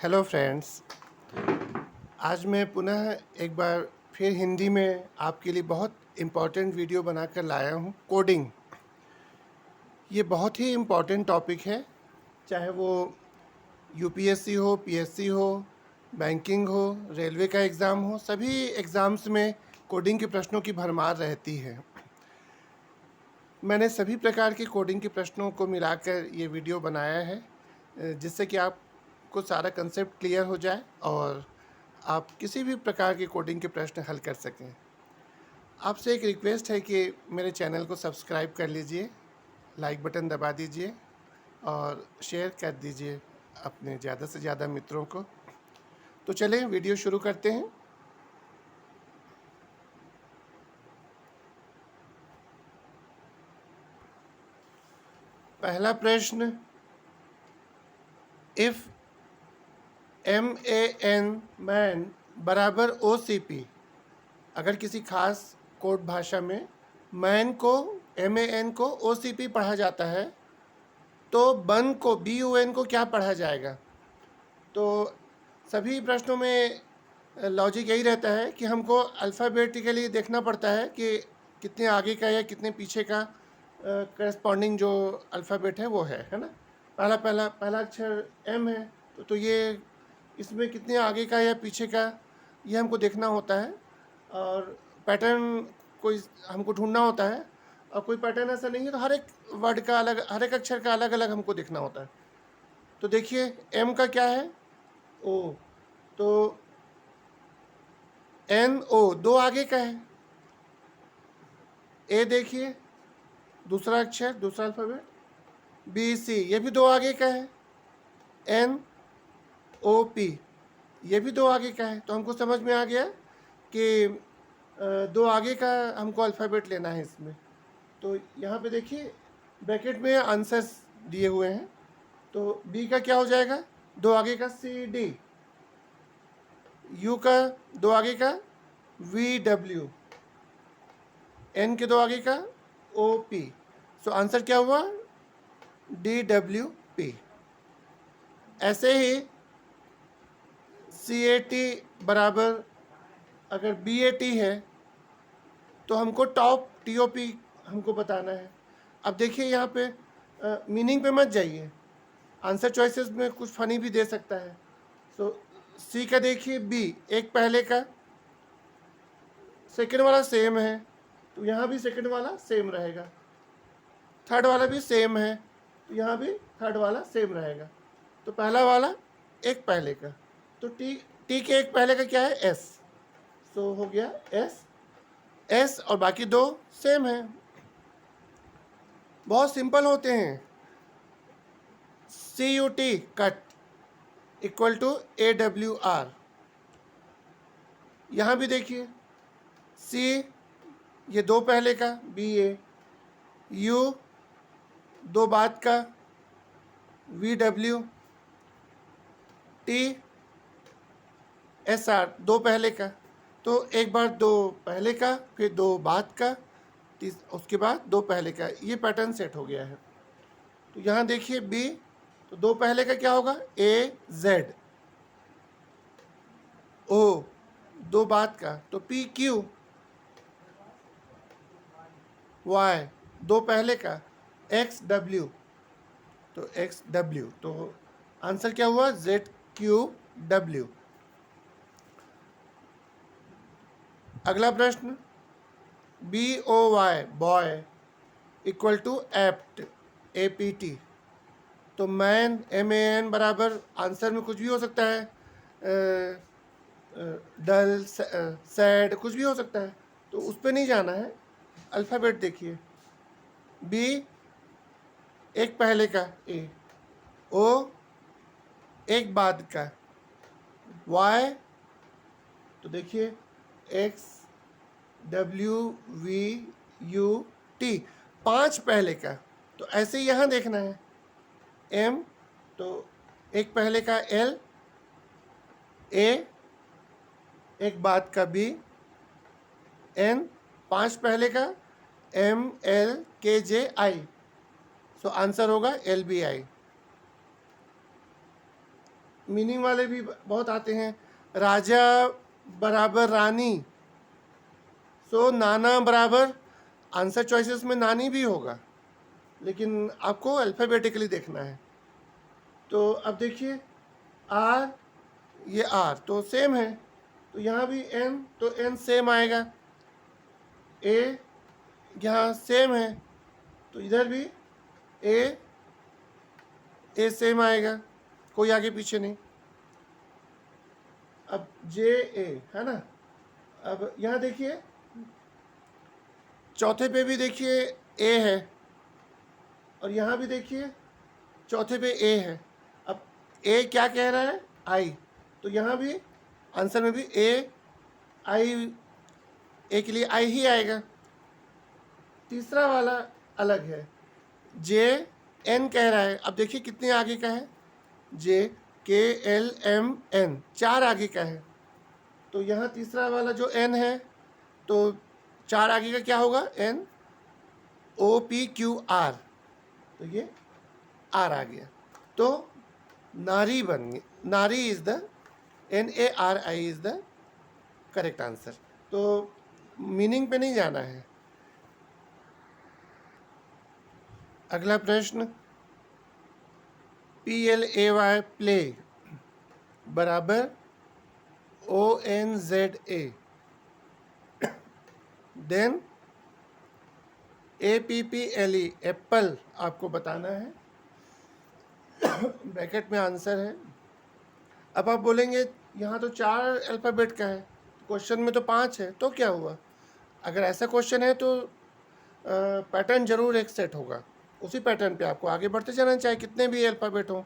Hello friends. आज मैं पुनः एक बार फिर हिंदी में आपके लिए बहुत इम्पोर्टेंट वीडियो बनाकर लाया हूँ। कोडिंग ये बहुत ही इम्पोर्टेंट टॉपिक है, चाहे वो यूपीएससी हो, पीएससी हो, बैंकिंग हो, रेलवे का एग्ज़ाम हो, सभी एग्ज़ाम्स में कोडिंग के प्रश्नों की भरमार रहती है। मैंने सभी प्रकार के कोडिंग के प्रश्नों को मिलाकर ये वीडियो बनाया है, जिससे कि आपको सारा कंसेप्ट क्लियर हो जाए और आप किसी भी प्रकार के कोडिंग के प्रश्न हल कर सकें। आपसे एक रिक्वेस्ट है कि मेरे चैनल को सब्सक्राइब कर लीजिए, लाइक बटन दबा दीजिए और शेयर कर दीजिए अपने ज़्यादा से ज़्यादा मित्रों को। तो चलें वीडियो शुरू करते हैं। पहला प्रश्न, इफ़ MAN बराबर OCP, अगर किसी खास कोड भाषा में मैन को MAN को OCP पढ़ा जाता है तो बन को BUN को क्या पढ़ा जाएगा। तो सभी प्रश्नों में लॉजिक यही रहता है कि हमको अल्फ़ाबेटिकली देखना पड़ता है कि कितने आगे का या कितने पीछे का करस्पॉन्डिंग जो अल्फ़ाबेट है वो है ना। पहला अक्षर M है तो ये इसमें कितने आगे का या पीछे का ये हमको देखना होता है और पैटर्न कोई हमको ढूंढना होता है। और कोई पैटर्न ऐसा नहीं है, तो हर एक वर्ड का अलग, हर एक अक्षर का अलग अलग हमको देखना होता है। तो देखिए M का क्या है, O, तो NO दो आगे का है। A देखिए दूसरा अक्षर, दूसरा अल्फ़ाबेट। BC ये भी दो आगे का है। NOP ये भी दो आगे का है। तो हमको समझ में आ गया कि दो आगे का हमको अल्फ़ाबेट लेना है इसमें। तो यहाँ पे देखिए ब्रैकेट में आंसर्स दिए हुए हैं। तो B का क्या हो जाएगा, दो आगे का CD, U का दो आगे का VW, N के दो आगे का OP। सो आंसर क्या हुआ, DWP। ऐसे ही CAT बराबर अगर BAT है तो हमको टॉप TOP हमको बताना है। अब देखिए यहाँ पे मीनिंग पे मत जाइए, आंसर चॉइसेस में कुछ फनी भी दे सकता है। सो C का देखिए B, एक पहले का, सेकंड वाला सेम है तो यहाँ भी सेकंड वाला सेम रहेगा। थर्ड वाला भी सेम है तो यहाँ भी थर्ड वाला सेम रहेगा। तो पहला वाला एक पहले का, तो टी के एक पहले का क्या है, S। सो हो गया S और बाकी दो सेम है। बहुत सिंपल होते हैं। CUT cut equal to AWR। यहाँ भी देखिए C ये दो पहले का BA, U दो बाद का VW, TSR दो पहले का। तो एक बार दो पहले का, फिर दो बाद का, उसके बाद दो पहले का, ये पैटर्न सेट हो गया है। तो यहाँ देखिए B, तो दो पहले का क्या होगा, AZ, O दो बाद का तो PQ, Y दो पहले का XW, तो XW। तो आंसर क्या हुआ, ZQW। अगला प्रश्न, BOY boy equal to apt APT। तो मैन MAN बराबर आंसर में कुछ भी हो सकता है, डल, सैड, कुछ भी हो सकता है। तो उस पर नहीं जाना है। अल्फ़ाबेट देखिए, B एक पहले का A, O एक बाद का Y, तो देखिए XWVUT पांच पहले का। तो ऐसे ही यहाँ देखना है, M तो एक पहले का L, A एक बाद का B, N पांच पहले का MLKJI। सो आंसर होगा LBI। मीनिंग वाले भी बहुत आते हैं। राजा बराबर रानी, सो नाना बराबर, आंसर चॉइसेस में नानी भी होगा, लेकिन आपको अल्फ़ाबेटिकली देखना है। तो अब देखिए आर, ये आर तो सेम है, तो यहाँ भी एन, तो एन सेम आएगा। ए यहाँ सेम है, तो इधर भी ए सेम आएगा, कोई आगे पीछे नहीं। अब जे ए है ना। अब यहाँ देखिए चौथे पे भी देखिए ए है, और यहाँ भी देखिए चौथे पे ए है। अब ए क्या कह रहा है? आई, तो यहाँ भी आंसर में भी ए आई, ए के लिए आई ही आएगा। तीसरा वाला अलग है, जे एन कह रहा है। अब देखिए कितने आगे का है, जे के एल एम एन, 4 आगे का है। तो यहाँ तीसरा वाला जो एन है, तो 4 आगे का क्या होगा? N O P Q R, तो ये आर आ गया, तो नारी बन गई। नारी is the NARI is the correct answer. तो मीनिंग पे नहीं जाना है। अगला प्रश्न, PLAY प्ले बराबर ONZA, देन APPLE एप्पल आपको बताना है। ब्रैकेट में आंसर है। अब आप बोलेंगे यहाँ तो 4 अल्फ़ाबेट का है, क्वेश्चन में तो 5 है, तो क्या हुआ? अगर ऐसा क्वेश्चन है तो पैटर्न जरूर एक सेट होगा, उसी पैटर्न पे आपको आगे बढ़ते जाना, चाहे कितने भी अल्फ़ाबेट हों।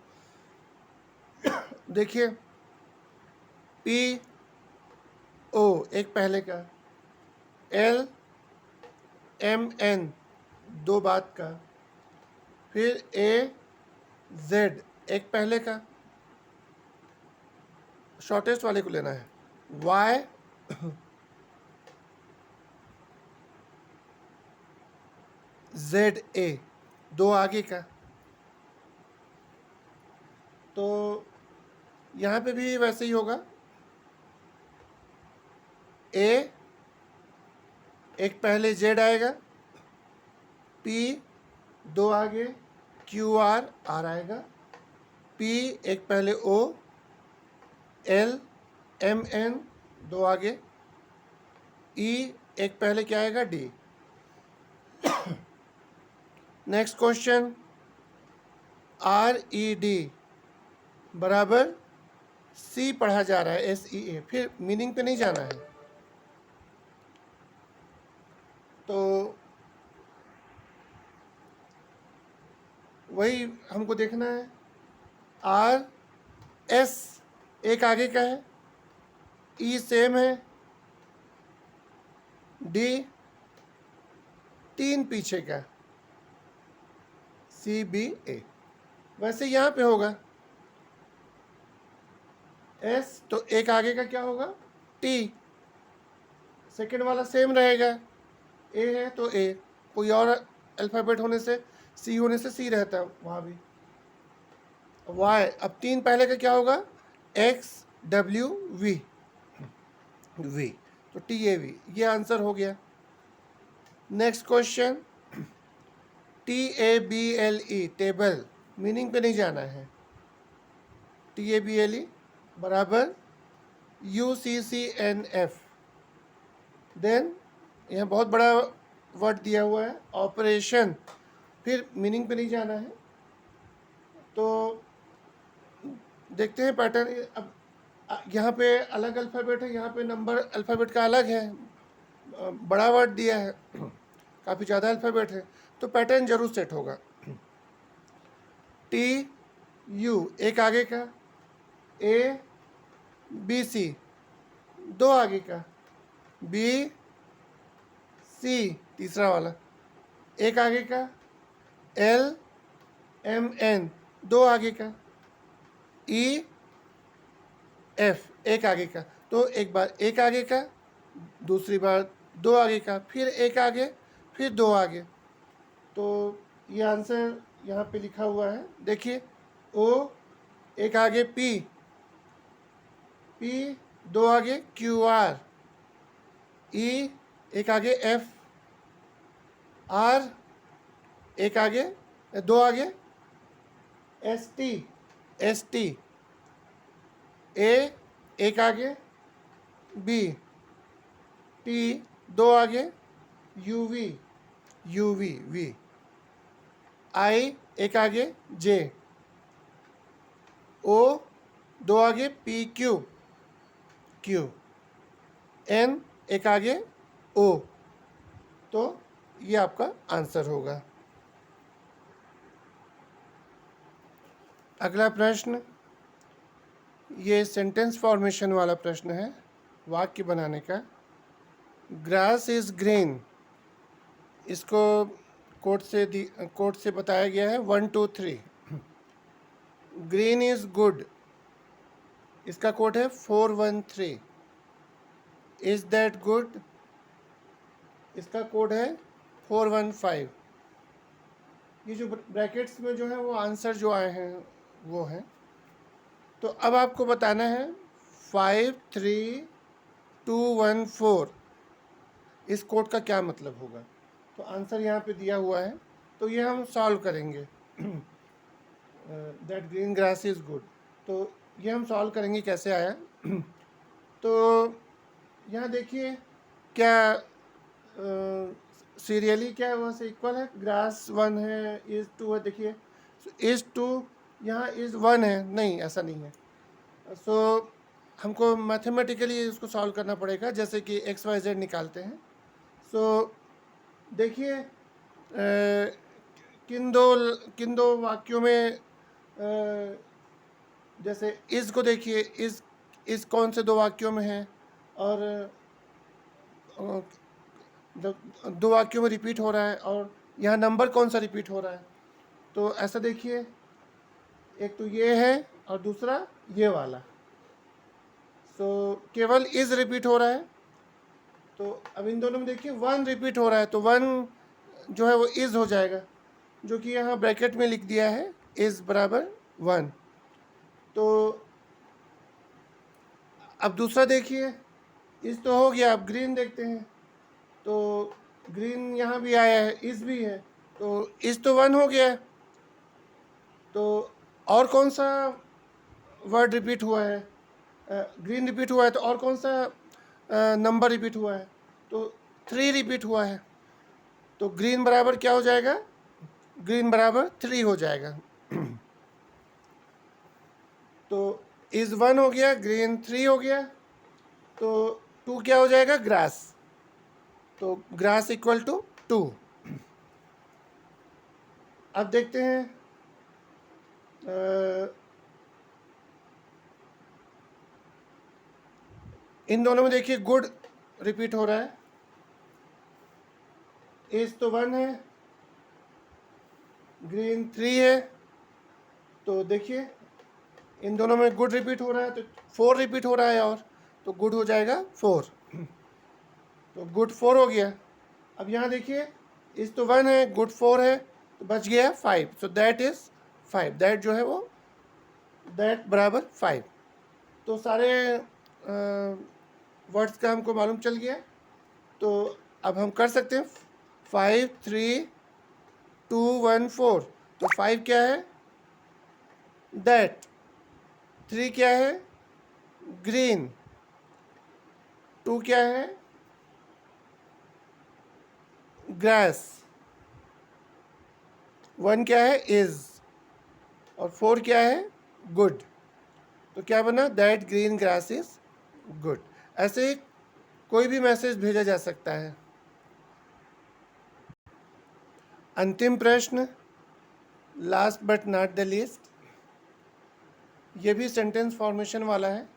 देखिए P O एक पहले का, L M N 2 बाद का, फिर A Z एक पहले का, शॉर्टेस्ट वाले को लेना है, Y ZA 2 आगे का। तो यहाँ पे भी वैसे ही होगा, A एक पहले Z आएगा, P 2 आगे QR R आएगा, P एक पहले O, L M N 2 आगे, E एक पहले क्या आएगा? D। नेक्स्ट क्वेश्चन, RED बराबर C पढ़ा जा रहा है, SEA, फिर मीनिंग पे नहीं जाना है। तो वही हमको देखना है, RS एक आगे का है, E सेम है, D 3 पीछे का, CBA। वैसे यहाँ पे होगा S, तो एक आगे का क्या होगा? T, सेकेंड वाला सेम रहेगा, A है तो A, कोई और अल्फ़ाबेट होने से, C होने से C रहता है वहाँ भी। Y, अब 3 पहले का क्या होगा? X W V, तो TAV, ये आंसर हो गया। Next question, TABLE table, meaning पे नहीं जाना है। TABLE बराबर UCCNF, देन यहाँ बहुत बड़ा वर्ड दिया हुआ है, ऑपरेशन, फिर मीनिंग पे नहीं जाना है। तो देखते हैं पैटर्न। अब यहाँ पे अलग अल्फ़ाबेट है, यहाँ पे नंबर अल्फ़ाबेट का अलग है, बड़ा वर्ड दिया है, काफ़ी ज़्यादा अल्फ़ाबेट है, तो पैटर्न जरूर सेट होगा। TU एक आगे का, ABC 2 आगे का, BC तीसरा वाला एक आगे का, LMN 2 आगे का, EF एक आगे का। तो एक बार एक आगे का, दूसरी बार 2 आगे का, फिर एक आगे, फिर 2 आगे। तो ये आंसर यहाँ पे लिखा हुआ है, देखिए O एक आगे P, P, दो आगे QR, E एक आगे F, R एक आगे, दो आगे ST, A एक आगे B, T दो आगे UV, V, I एक आगे J, O दो आगे PQ, N एक आगे O। तो ये आपका आंसर होगा। अगला प्रश्न, ये सेंटेंस फॉर्मेशन वाला प्रश्न है, वाक्य बनाने का। ग्रास इज ग्रीन, इसको कोट से बताया गया है 1 2 3। ग्रीन इज गुड, इसका कोड है 413। इज दैट गुड, इसका कोड है 415। ये जो ब्रैकेट्स में जो है वो आंसर जो आए हैं वो हैं। तो अब आपको बताना है 5 3 2 1 4 इस कोड का क्या मतलब होगा। तो आंसर यहाँ पे दिया हुआ है, तो ये हम सॉल्व करेंगे। That green grass is good, तो ये हम सॉल्व करेंगे कैसे आया। तो यहाँ देखिए क्या सीरियली क्या वहाँ से इक्वल है। ग्रास 1 है, इज 2 है, देखिए इज 2, यहाँ इज 1 है, नहीं ऐसा नहीं है। सो हमको मैथमेटिकली इसको सॉल्व करना पड़ेगा, जैसे कि एक्स वाई जेड निकालते हैं। सो देखिए किन दो वाक्यों में जैसे इस को देखिए, इस कौन से दो वाक्यों में है, और दो वाक्यों में रिपीट हो रहा है, और यहाँ नंबर कौन सा रिपीट हो रहा है। तो ऐसा देखिए, एक तो ये है और दूसरा ये वाला। सो केवल इज रिपीट हो रहा है। तो अब इन दोनों में देखिए 1 रिपीट हो रहा है, तो 1 जो है वो इज हो जाएगा, जो कि यहाँ ब्रैकेट में लिख दिया है इज बराबर 1। तो अब दूसरा देखिए, इस तो हो गया। अब ग्रीन देखते हैं, तो ग्रीन यहाँ भी आया है, इस भी है, तो इस तो 1 हो गया। तो और कौन सा वर्ड रिपीट हुआ है, ग्रीन रिपीट हुआ है, तो और कौन सा नंबर रिपीट हुआ है, तो 3 रिपीट हुआ है। तो ग्रीन बराबर क्या हो जाएगा, ग्रीन बराबर 3 हो जाएगा। तो इज 1 हो गया, ग्रीन 3 हो गया, तो 2 क्या हो जाएगा, ग्रास। तो ग्रास इक्वल टू 2। अब देखते हैं इन दोनों में देखिए गुड रिपीट हो रहा है। इज तो 1 है, ग्रीन 3 है, तो देखिए इन दोनों में गुड रिपीट हो रहा है, तो 4 रिपीट हो रहा है, और तो गुड हो जाएगा 4। तो गुड 4 हो गया। अब यहाँ देखिए इस तो 1 है, गुड 4 है, तो बच गया 5। सो दैट इज 5, दैट जो है वो दैट बराबर 5। तो सारे वर्ड्स का हमको मालूम चल गया। तो अब हम कर सकते हैं 5 3 2 1 4। तो 5 क्या है, दैट। 3 क्या है, ग्रीन। 2 क्या है, ग्रास। 1 क्या है, इज, और 4 क्या है, गुड। तो क्या बना, that green grass is good. ऐसे ही कोई भी मैसेज भेजा जा सकता है। अंतिम प्रश्न, last but not the least, ये भी सेंटेंस फॉर्मेशन वाला है,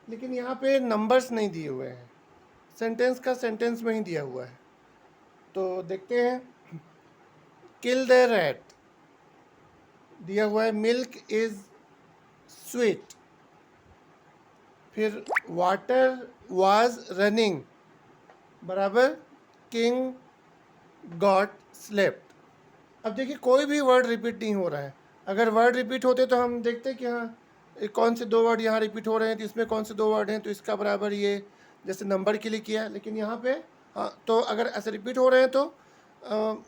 लेकिन यहाँ पे नंबर्स नहीं दिए हुए हैं, सेंटेंस का सेंटेंस में ही दिया हुआ है। तो देखते हैं, किल द रैट दिया हुआ है, मिल्क इज स्वीट। फिर वाटर वाज रनिंग बराबर किंग गॉट स्लेप्ट। अब देखिए कोई भी वर्ड रिपीट नहीं हो रहा है। अगर वर्ड रिपीट होते तो हम देखते कि हाँ कौन से दो वर्ड यहाँ रिपीट हो रहे हैं, तो इसमें कौन से दो वर्ड हैं, तो इसका बराबर ये जैसे नंबर के लिए किया, लेकिन यहाँ पे हाँ, तो अगर ऐसे रिपीट हो रहे हैं तो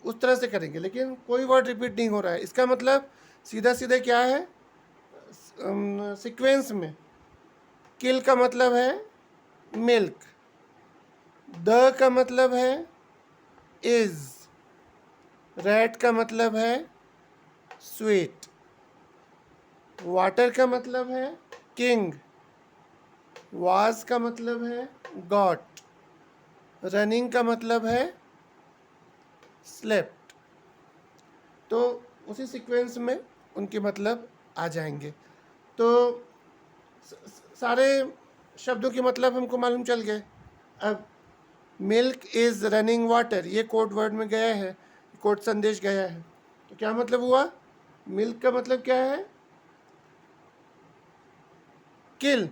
उस तरह से करेंगे, लेकिन कोई वर्ड रिपीट नहीं हो रहा है, इसका मतलब सीधा सीधा क्या है, सीक्वेंस में किल का मतलब है मिल्क, द का मतलब है इज, रैट का मतलब है स्वीट, वाटर का मतलब है किंग, वाज का मतलब है गॉट, रनिंग का मतलब है स्लेप्ट। तो उसी सीक्वेंस में उनके मतलब आ जाएंगे। तो सारे शब्दों के मतलब हमको मालूम चल गए। अब मिल्क इज़ रनिंग वाटर, ये कोड वर्ड में गया है, कोड संदेश गया है, तो क्या मतलब हुआ, मिल्क का मतलब क्या है, किल,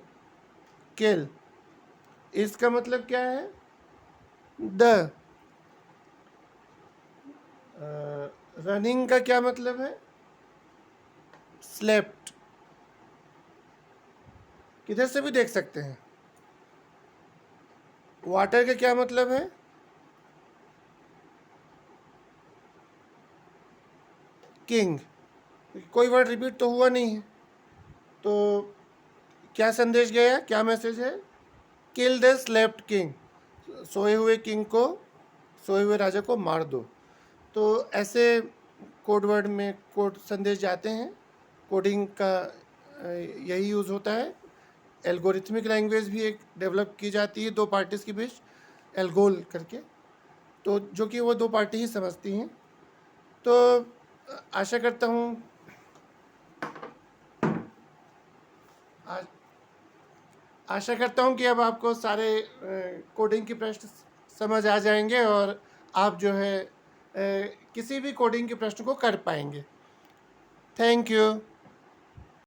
किल, इसका मतलब क्या है, द, रनिंग का क्या मतलब है, स्लेप्ट, किधर से भी देख सकते हैं। वाटर का क्या मतलब है, किंग, कोई वर्ड रिपीट तो हुआ नहीं है, तो क्या संदेश गया, क्या मैसेज है, किल द स्लेप्ट किंग, सोए हुए किंग को, सोए हुए राजा को मार दो। तो ऐसे कोड वर्ड में कोड संदेश जाते हैं, कोडिंग का यही यूज़ होता है। एल्गोरिथमिक लैंग्वेज भी एक डेवलप की जाती है दो पार्टीज़ के बीच, एल्गोल करके, तो जो कि वो दो पार्टी ही समझती हैं। तो आशा करता हूँ आशा करता हूँ कि अब आपको सारे कोडिंग के प्रश्न समझ आ जाएंगे और आप जो है किसी भी कोडिंग के प्रश्न को कर पाएंगे। Thank you.